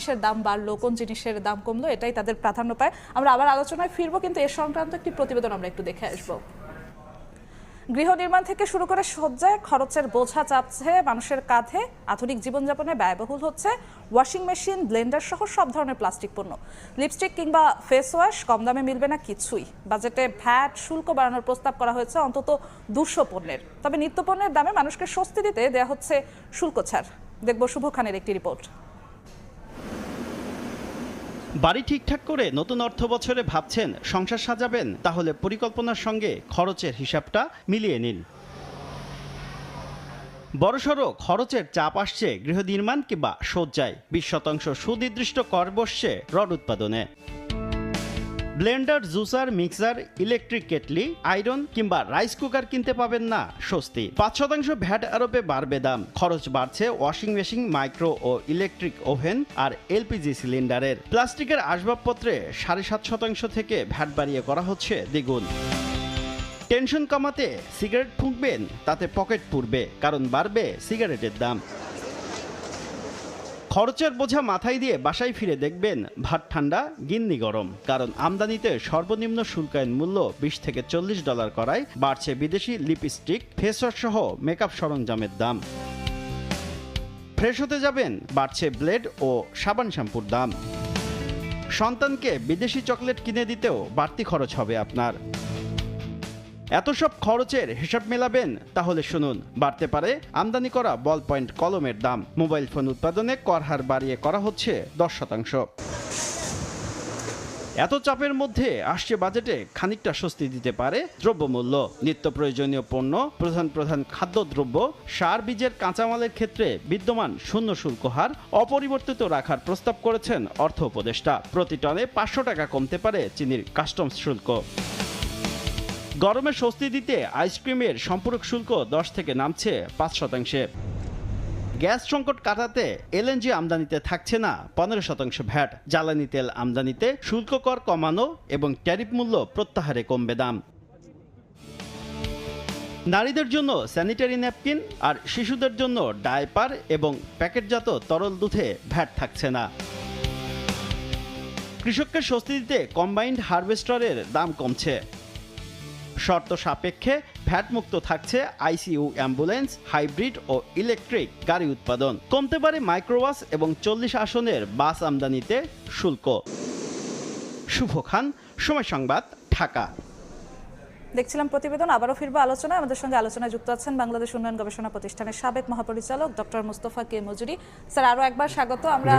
জিনিসের দাম বাড়লো, কোন জিনিসের দাম কমলো, এটাই তাদের প্রাধান্য পায়। আমরা আবার আলোচনায় ফিরবো, কিন্তু এর সংক্রান্ত একটি প্রতিবেদন আমরা একটু দেখে আসবো। গৃহ নির্মাণ থেকে শুরু করে সজ্জায় খরচের বোঝা চাপছে মানুষের কাঁধে। আধুনিক জীবনযাপনে ব্যয়বহুল হচ্ছে ওয়াশিং মেশিন, ব্লেন্ডার সহ সব ধরনের প্লাস্টিক পণ্য। লিপস্টিক কিংবা ফেস ওয়াশ কম দামে মিলবে না কিছুই। বাজেটে ভ্যাট শুল্ক বাড়ানোর প্রস্তাব করা হয়েছে অন্তত 200 পণ্যের। তবে নিত্যপণ্যের দামে মানুষকে স্বস্তি দিতে দেয়া হচ্ছে শুল্ক ছাড়। দেখব শুভ খানের একটি রিপোর্ট। বাড়ি ঠিকঠাক করে নতুন অর্থ বছরে ভাবছেন সংসার সাজাবেন, তাহলে পরিকল্পনার সঙ্গে খরচের হিসাবটা মিলিয়ে নিন। বড়সড় খরচের চাপ আসছে গৃহ নির্মাণ কিংবা সজ্জায়। 20% সুনির্দিষ্ট কর বসছে রড উৎপাদনে। Blender, juicer, mixer, electric kettle, iron কিংবা রাইস কুকার কিনতে পাবেন না স্বস্তি। 5% ভ্যাট আরোপে বাড়বে দাম। খরচ বাড়ছে ওয়াশিং মেশিন, মাইক্রো ও ইলেকট্রিক ওভেন আর এলপিজি সিলিন্ডারের। প্লাস্টিকের আসবাবপত্রে 7.5% থেকে ভ্যাট বাড়িয়ে করা হচ্ছে দ্বিগুণ। টেনশন কমাতে সিগারেট ফুঁকবেন, তাতে পকেট পুড়বে, কারণ বাড়বে সিগারেটের দাম। খরচের বোঝা মাথায় দিয়ে বাসায় ফিরে দেখবেন ভাত ঠান্ডা, গিন্নি গরম। কারণ আমদানিতে সর্বনিম্ন শুল্কায়ন মূল্য $20 থেকে $40 করায় বাড়ছে বিদেশি লিপস্টিক, ফেসওয়াশ সহ মেকআপ সরঞ্জামের দাম। ফ্রেশ হতে যাবেন, বাড়ছে ব্লেড ও সাবান শ্যাম্পুর দাম। সন্তানকে বিদেশি চকলেট কিনে দিতেও বাড়তি খরচ হবে আপনার। এত সব খরচের হিসাব মেলাবেন, তাহলে শুনুন, বাড়তে পারে আমদানি করা বল পয়েন্ট কলমের দাম। মোবাইল ফোন উৎপাদনে কর হার বাড়িয়ে করা হচ্ছে 10%। এত চাপের মধ্যে আসছে বাজেটে খানিকটা স্বস্তি দিতে পারে দ্রব্যমূল্য। নিত্য প্রয়োজনীয় পণ্য, প্রধান খাদ্যদ্রব্য, সার, বীজের কাঁচামালের ক্ষেত্রে বিদ্যমান শূন্য শুল্ক হার অপরিবর্তিত রাখার প্রস্তাব করেছেন অর্থ উপদেষ্টা। প্রতি টনে 500 টাকা কমতে পারে চিনির কাস্টমস শুল্ক। গরমে স্বস্তি দিতে আইসক্রিমের সম্পূরক শুল্ক 10 থেকে নামছে 5%। গ্যাস সংকট কাটাতে এলএনজি আমদানিতে থাকছে না 15% ভ্যাট। জ্বালানি তেল আমদানিতে শুল্ক কর কমানো এবং ট্যারিফ মূল্য প্রত্যাহারে কমবে দাম। নারীদের জন্য স্যানিটারি ন্যাপকিন আর শিশুদের জন্য ডায়পার এবং প্যাকেটজাত তরল দুধে ভ্যাট থাকছে না। কৃষককে স্বস্তি দিতে কম্বাইন্ড হারভেস্টারের দাম কমছে। শর্ত সাপেক্ষে ভ্যাট মুক্ত থাকছে আইসিইউ, অ্যাম্বুলেন্স, হাইব্রিড ও ইলেকট্রিক গাড়ি উৎপাদন। কমতে পারে মাইক্রোবাস এবং 40 আসনের বাস আমদানিতে শুল্ক। শুভ খান, সময় সংবাদ, ঢাকা। দেখছিলাম প্রতিবেদন। আবারও ফিরবো আলোচনায়। আমাদের সঙ্গে আলোচনায় যুক্ত আছেন বাংলাদেশ উন্নয়ন গবেষণা প্রতিষ্ঠানের সাবেক মহাপরিচালক ডক্টর মুস্তফা কে মজুরি। স্যার, আরও একবার স্বাগত। আমরা